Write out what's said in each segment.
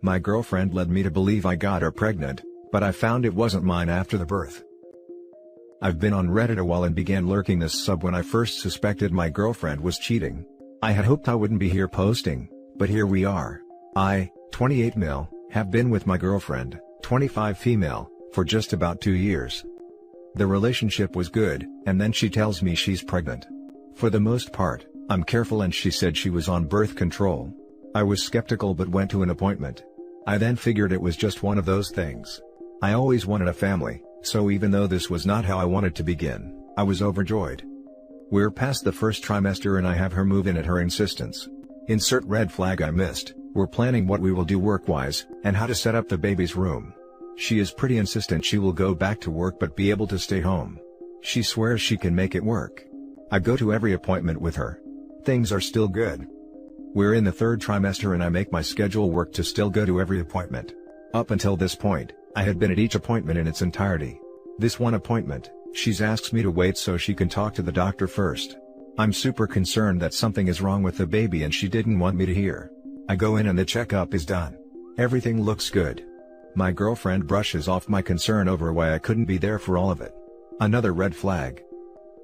My girlfriend led me to believe I got her pregnant, but I found it wasn't mine after the birth. I've been on Reddit a while and began lurking this sub when I first suspected my girlfriend was cheating. I had hoped I wouldn't be here posting, but here we are. I, 28 male, have been with my girlfriend, 25 female, for just about 2 years. The relationship was good, and then she tells me she's pregnant. For the most part, I'm careful, and she said she was on birth control. I was skeptical but went to an appointment. I then figured it was just one of those things. I always wanted a family, so even though this was not how I wanted to begin, I was overjoyed. We're past the first trimester and I have her move in at her insistence. Insert red flag I missed. We're planning what we will do work-wise, and how to set up the baby's room. She is pretty insistent she will go back to work but be able to stay home. She swears she can make it work. I go to every appointment with her. Things are still good. We're in the 3rd trimester and I make my schedule work to still go to every appointment. Up until this point, I had been at each appointment in its entirety. This one appointment, she's asked me to wait so she can talk to the doctor first. I'm super concerned that something is wrong with the baby and she didn't want me to hear. I go in and the checkup is done. Everything looks good. My girlfriend brushes off my concern over why I couldn't be there for all of it. Another red flag.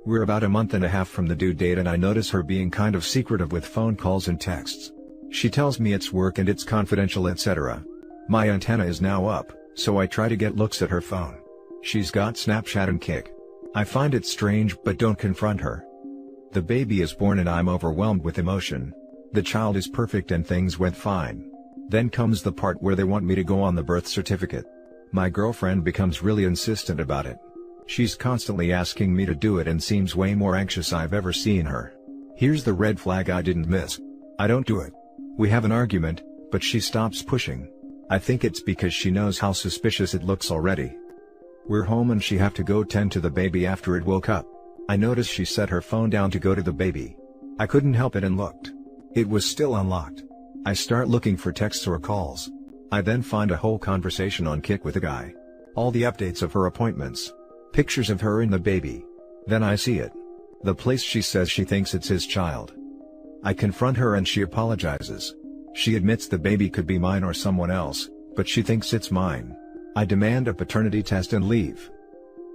We're about a month and a half from the due date and I notice her being kind of secretive with phone calls and texts. She tells me it's work and it's confidential, etc. My antenna is now up, so I try to get looks at her phone. She's got Snapchat and Kik. I find it strange but don't confront her. The baby is born and I'm overwhelmed with emotion. The child is perfect and things went fine. Then comes the part where they want me to go on the birth certificate. My girlfriend becomes really insistent about it. She's constantly asking me to do it and seems way more anxious I've ever seen her. Here's the red flag I didn't miss. I don't do it. We have an argument, but she stops pushing. I think it's because she knows how suspicious it looks already. We're home and she have to go tend to the baby after it woke up. I noticed she set her phone down to go to the baby. I couldn't help it and looked. It was still unlocked. I start looking for texts or calls. I then find a whole conversation on Kik with a guy. All the updates of her appointments. Pictures of her and the baby. Then I see it. The place she says she thinks it's his child. I confront her and she apologizes. She admits the baby could be mine or someone else, but she thinks it's mine. I demand a paternity test and leave.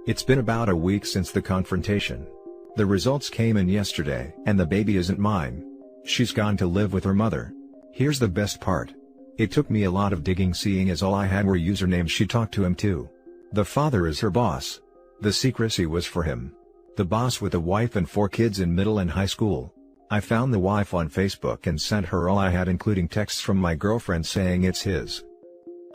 It's been about a week since the confrontation. The results came in yesterday, and the baby isn't mine. She's gone to live with her mother. Here's the best part. It took me a lot of digging seeing as all I had were usernames she talked to him to. The father is her boss. The secrecy was for him. The boss with a wife and 4 kids in middle and high school. I found the wife on Facebook and sent her all I had, including texts from my girlfriend saying it's his.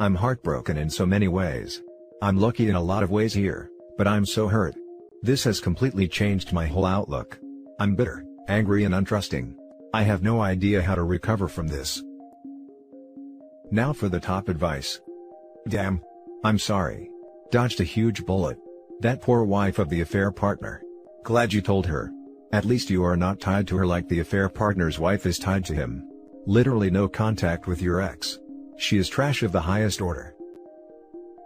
I'm heartbroken in so many ways. I'm lucky in a lot of ways here, but I'm so hurt. This has completely changed my whole outlook. I'm bitter, angry and untrusting. I have no idea how to recover from this. Now for the top advice. Damn. I'm sorry. Dodged a huge bullet. That poor wife of the affair partner. Glad you told her. At least you are not tied to her like the affair partner's wife is tied to him. Literally no contact with your ex. She is trash of the highest order.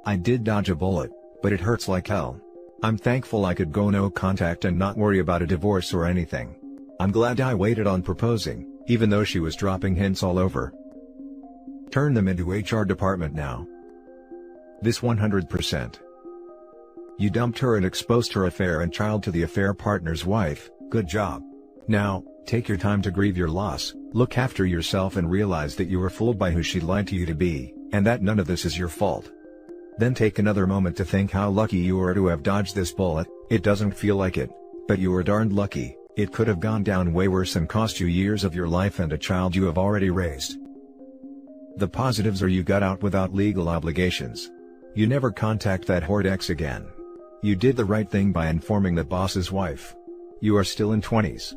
I did dodge a bullet, but it hurts like hell. I'm thankful I could go no contact and not worry about a divorce or anything. I'm glad I waited on proposing, even though she was dropping hints all over. Turn them into HR department now. This 100%. You dumped her and exposed her affair and child to the affair partner's wife. Good job. Now, take your time to grieve your loss, look after yourself and realize that you were fooled by who she lied to you to be, and that none of this is your fault. Then take another moment to think how lucky you are to have dodged this bullet. It doesn't feel like it, but you were darned lucky. It could have gone down way worse and cost you years of your life and a child you have already raised. The positives are you got out without legal obligations. You never contact that horrid ex again. You did the right thing by informing the boss's wife. You are still in 20s.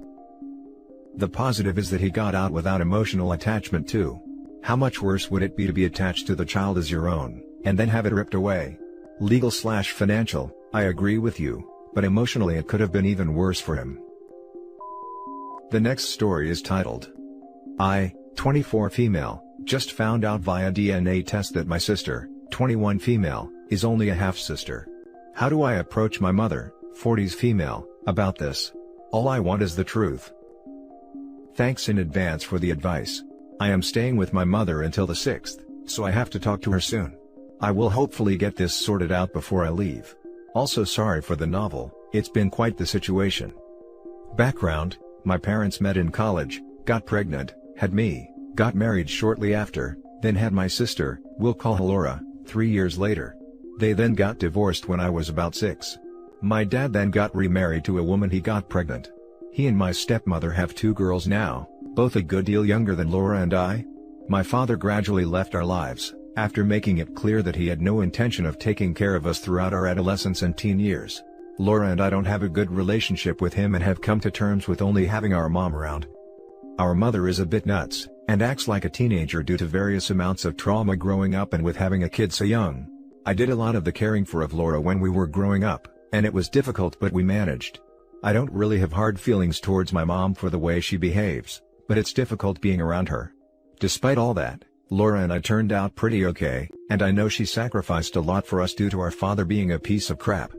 The positive is that he got out without emotional attachment too. How much worse would it be to be attached to the child as your own, and then have it ripped away? Legal/financial, I agree with you, but emotionally it could have been even worse for him. The next story is titled, I, 24 female, just found out via DNA test that my sister, 21 female, is only a half-sister. How do I approach my mother, 40s female, about this? All I want is the truth. Thanks in advance for the advice. I am staying with my mother until the 6th, so I have to talk to her soon. I will hopefully get this sorted out before I leave. Also sorry for the novel, it's been quite the situation. Background: my parents met in college, got pregnant, had me, got married shortly after, then had my sister, we'll call her Laura, 3 years later. They then got divorced when I was about 6. My dad then got remarried to a woman he got pregnant. He and my stepmother have 2 girls now, both a good deal younger than Laura and I. My father gradually left our lives, after making it clear that he had no intention of taking care of us throughout our adolescence and teen years. Laura and I don't have a good relationship with him and have come to terms with only having our mom around. Our mother is a bit nuts, and acts like a teenager due to various amounts of trauma growing up and with having a kid so young. I did a lot of the caring for of Laura when we were growing up, and it was difficult but we managed. I don't really have hard feelings towards my mom for the way she behaves, but it's difficult being around her. Despite all that, Laura and I turned out pretty okay, and I know she sacrificed a lot for us due to our father being a piece of crap.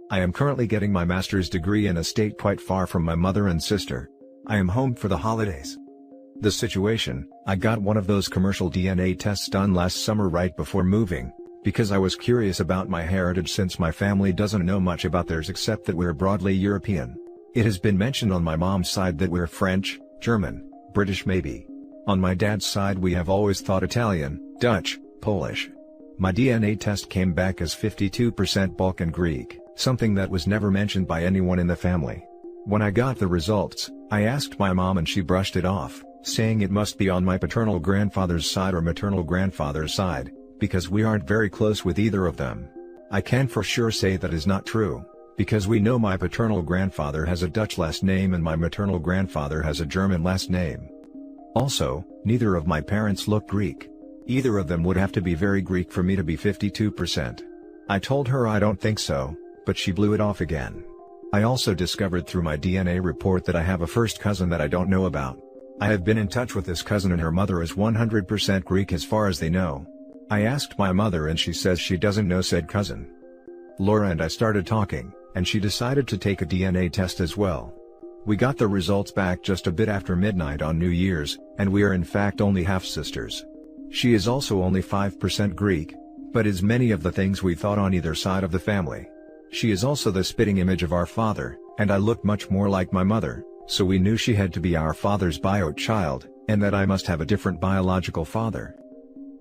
I am currently getting my master's degree in a state quite far from my mother and sister. I am home for the holidays. The situation: I got one of those commercial DNA tests done last summer right before moving, because I was curious about my heritage since my family doesn't know much about theirs except that we're broadly European. It has been mentioned on my mom's side that we're French, German, British maybe. On my dad's side we have always thought Italian, Dutch, Polish. My DNA test came back as 52% Balkan Greek, something that was never mentioned by anyone in the family. When I got the results, I asked my mom and she brushed it off, saying it must be on my paternal grandfather's side or maternal grandfather's side, because we aren't very close with either of them. I can for sure say that is not true, because we know my paternal grandfather has a Dutch last name and my maternal grandfather has a German last name. Also, neither of my parents look Greek. Either of them would have to be very Greek for me to be 52%. I told her I don't think so, but she blew it off again. I also discovered through my DNA report that I have a first cousin that I don't know about. I have been in touch with this cousin and her mother is 100% Greek as far as they know. I asked my mother and she says she doesn't know said cousin. Laura and I started talking, and she decided to take a DNA test as well. We got the results back just a bit after midnight on New Year's, and we are in fact only half-sisters. She is also only 5% Greek, but is many of the things we thought on either side of the family. She is also the spitting image of our father, and I looked much more like my mother, so we knew she had to be our father's bio child, and that I must have a different biological father.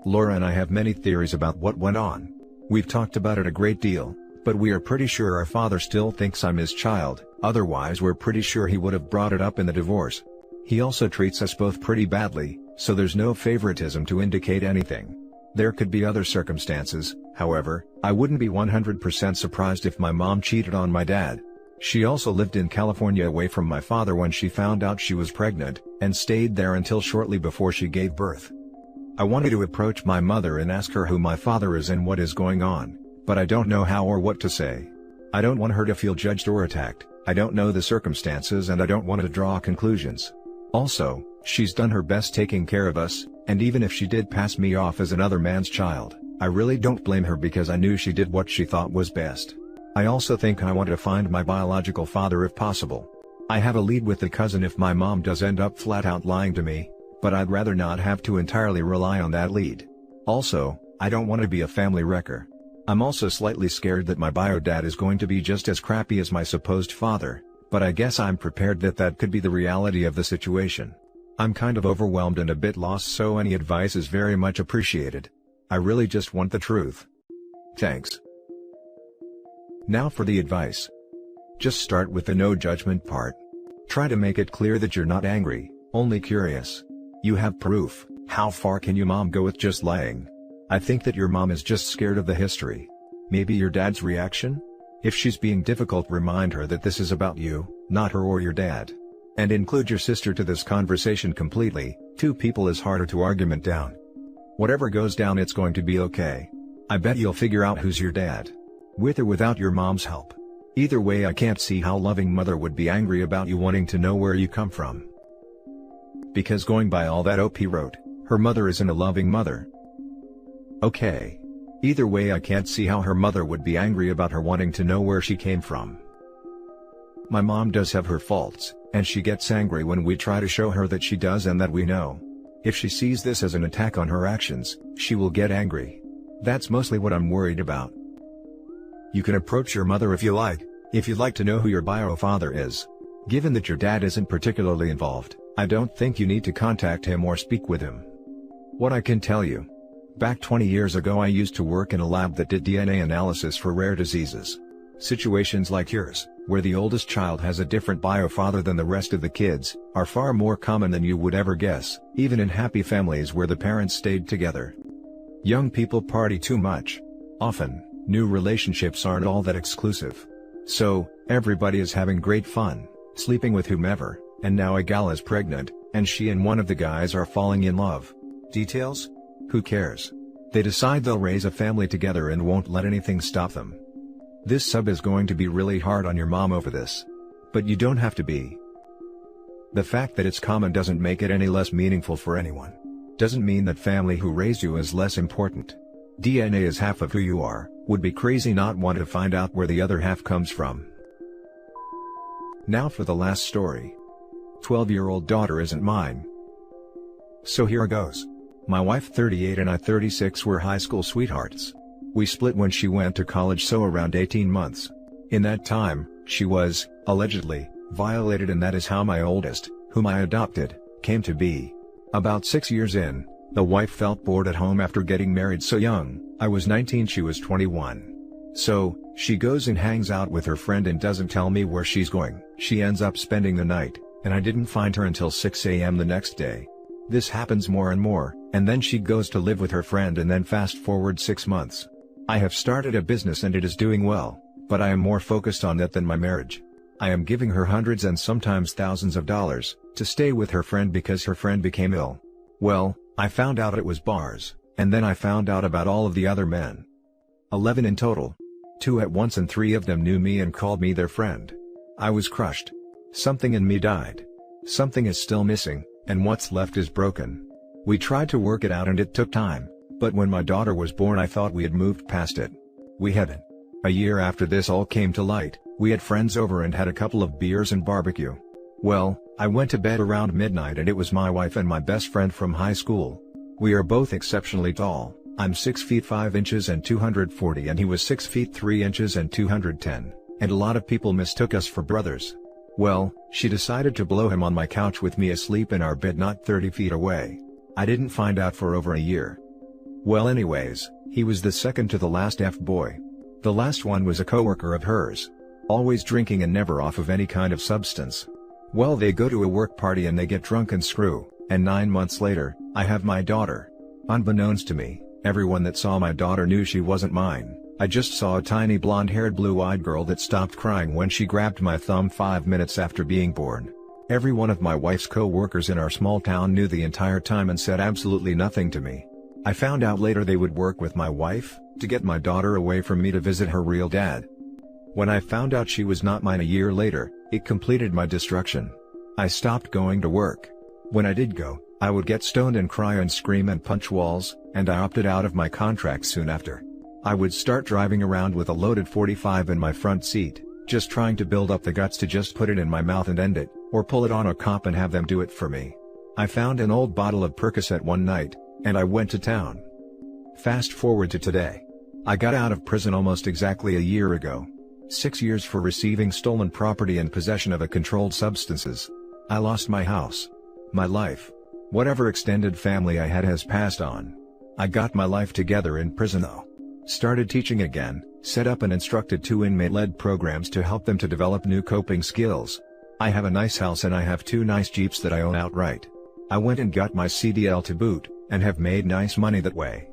Laura and I have many theories about what went on. We've talked about it a great deal, but we are pretty sure our father still thinks I'm his child, otherwise we're pretty sure he would have brought it up in the divorce. He also treats us both pretty badly, so there's no favoritism to indicate anything. There could be other circumstances, however. I wouldn't be 100% surprised if my mom cheated on my dad. She also lived in California away from my father when she found out she was pregnant, and stayed there until shortly before she gave birth. I wanted to approach my mother and ask her who my father is and what is going on, but I don't know how or what to say. I don't want her to feel judged or attacked, I don't know the circumstances and I don't want to draw conclusions. Also, she's done her best taking care of us, and even if she did pass me off as another man's child, I really don't blame her because I knew she did what she thought was best. I also think I want to find my biological father if possible. I have a lead with the cousin if my mom does end up flat out lying to me, but I'd rather not have to entirely rely on that lead. Also, I don't want to be a family wrecker. I'm also slightly scared that my bio dad is going to be just as crappy as my supposed father, but I guess I'm prepared that that could be the reality of the situation. I'm kind of overwhelmed and a bit lost, so any advice is very much appreciated. I really just want the truth. Thanks. Now for the advice. Just start with the no judgment part. Try to make it clear that you're not angry, only curious. You have proof. How far can your mom go with just lying? I think that your mom is just scared of the history. Maybe your dad's reaction? If she's being difficult, remind her that this is about you, not her or your dad. And include your sister to this conversation completely. 2 people is harder to argument down. Whatever goes down, it's going to be okay. I bet you'll figure out who's your dad. With or without your mom's help. Either way, I can't see how loving mother would be angry about you wanting to know where you come from. Because going by all that OP wrote, her mother isn't a loving mother. Okay. Either way, I can't see how her mother would be angry about her wanting to know where she came from. My mom does have her faults, and she gets angry when we try to show her that she does and that we know. If she sees this as an attack on her actions, she will get angry. That's mostly what I'm worried about. You can approach your mother if you'd like to know who your bio father is. Given that your dad isn't particularly involved, I don't think you need to contact him or speak with him. What I can tell you. Back 20 years ago I used to work in a lab that did DNA analysis for rare diseases. Situations like yours, where the oldest child has a different bio father than the rest of the kids, are far more common than you would ever guess, even in happy families where the parents stayed together. Young people party too much. Often, new relationships aren't all that exclusive. So, everybody is having great fun, sleeping with whomever, and now a gal is pregnant, and she and one of the guys are falling in love. Details? Who cares? They decide they'll raise a family together and won't let anything stop them. This sub is going to be really hard on your mom over this. But you don't have to be. The fact that it's common doesn't make it any less meaningful for anyone. Doesn't mean that family who raised you is less important. DNA is half of who you are, would be crazy not want to find out where the other half comes from. Now for the last story. 12-year-old daughter isn't mine. So here goes. My wife 38 and I 36 were high school sweethearts. We split when she went to college, so around 18 months. In that time, she was, allegedly, violated, and that is how my oldest, whom I adopted, came to be. About 6 years in, the wife felt bored at home after getting married so young. I was 19, she was 21. So, she goes and hangs out with her friend and doesn't tell me where she's going. She ends up spending the night, and I didn't find her until 6 a.m. the next day. This happens more and more, and then she goes to live with her friend, and then fast forward 6 months. I have started a business and it is doing well, but I am more focused on that than my marriage. I am giving her hundreds and sometimes thousands of dollars to stay with her friend because her friend became ill. Well, I found out it was bars, and then I found out about all of the other men. 11 in total. 2 at once, and 3 of them knew me and called me their friend. I was crushed. Something in me died. Something is still missing, and what's left is broken. We tried to work it out and it took time, but when my daughter was born I thought we had moved past it. We hadn't. A year after this all came to light, we had friends over and had a couple of beers and barbecue. Well, I went to bed around midnight and it was my wife and my best friend from high school. We are both exceptionally tall. I'm 6 feet 5 inches and 240 and he was 6 feet 3 inches and 210, and a lot of people mistook us for brothers. Well, she decided to blow him on my couch with me asleep in our bed not 30 feet away. I didn't find out for over a year. Well, anyways, he was the second to the last F-boy. The last one was a coworker of hers. Always drinking and never off of any kind of substance. Well, they go to a work party and they get drunk and screw, and 9 months later, I have my daughter. Unbeknownst to me, everyone that saw my daughter knew she wasn't mine. I just saw a tiny blonde-haired blue-eyed girl that stopped crying when she grabbed my thumb 5 minutes after being born. Every one of my wife's co-workers in our small town knew the entire time and said absolutely nothing to me. I found out later they would work with my wife to get my daughter away from me to visit her real dad. When I found out she was not mine a year later, it completed my destruction. I stopped going to work. When I did go, I would get stoned and cry and scream and punch walls, and I opted out of my contract soon after. I would start driving around with a loaded .45 in my front seat, just trying to build up the guts to just put it in my mouth and end it, or pull it on a cop and have them do it for me. I found an old bottle of Percocet one night, and I went to town. Fast forward to today. I got out of prison almost exactly a year ago. 6 years for receiving stolen property and possession of controlled substances. I lost my house. My life. Whatever extended family I had has passed on. I got my life together in prison though. Started teaching again, set up and instructed 2 inmate-led programs to help them to develop new coping skills. I have a nice house and I have 2 nice Jeeps that I own outright. I went and got my CDL to boot, and have made nice money that way.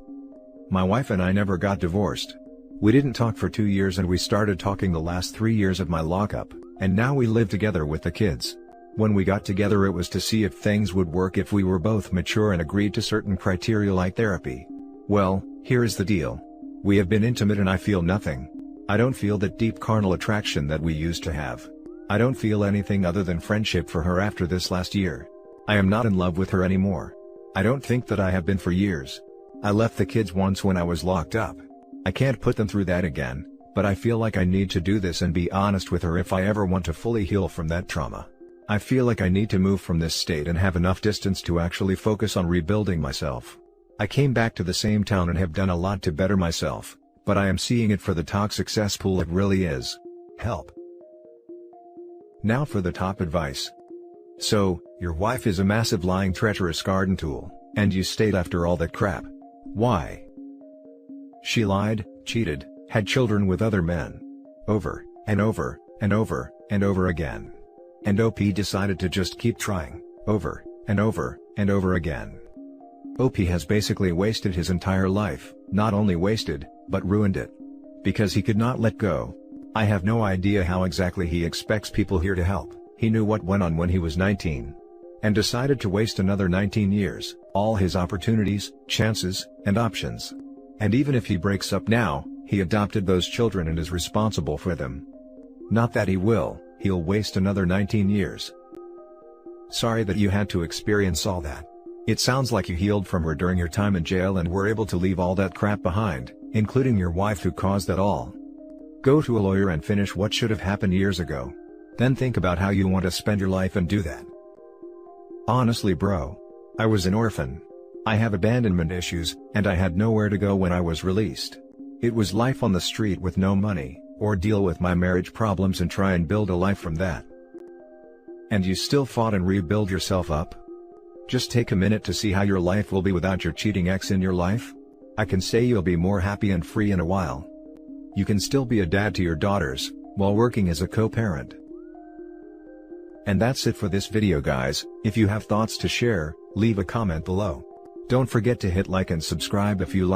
My wife and I never got divorced. We didn't talk for 2 years and we started talking the last 3 years of my lockup, and now we live together with the kids. When we got together it was to see if things would work if we were both mature and agreed to certain criteria like therapy. Well, here is the deal. We have been intimate and I feel nothing. I don't feel that deep carnal attraction that we used to have. I don't feel anything other than friendship for her after this last year. I am not in love with her anymore. I don't think that I have been for years. I left the kids once when I was locked up. I can't put them through that again, but I feel like I need to do this and be honest with her if I ever want to fully heal from that trauma. I feel like I need to move from this state and have enough distance to actually focus on rebuilding myself. I came back to the same town and have done a lot to better myself, but I am seeing it for the toxic cesspool it really is. Help. Now for the top advice. So, your wife is a massive lying treacherous garden tool, and you stayed after all that crap. Why? She lied, cheated, had children with other men. Over, and over, and over, and over again. And OP decided to just keep trying, over, and over, and over again. OP has basically wasted his entire life, not only wasted, but ruined it. Because he could not let go. I have no idea how exactly he expects people here to help. He knew what went on when he was 19. And decided to waste another 19 years, all his opportunities, chances, and options. And even if he breaks up now, he adopted those children and is responsible for them. Not that he will, he'll waste another 19 years. Sorry that you had to experience all that. It sounds like you healed from her during your time in jail and were able to leave all that crap behind, including your wife who caused that all. Go to a lawyer and finish what should have happened years ago. Then think about how you want to spend your life and do that. Honestly bro. I was an orphan. I have abandonment issues, and I had nowhere to go when I was released. It was life on the street with no money, or deal with my marriage problems and try and build a life from that. And you still fought and rebuild yourself up? Just take a minute to see how your life will be without your cheating ex in your life. I can say you'll be more happy and free in a while. You can still be a dad to your daughters, while working as a co-parent. And that's it for this video guys. If you have thoughts to share, leave a comment below. Don't forget to hit like and subscribe if you like.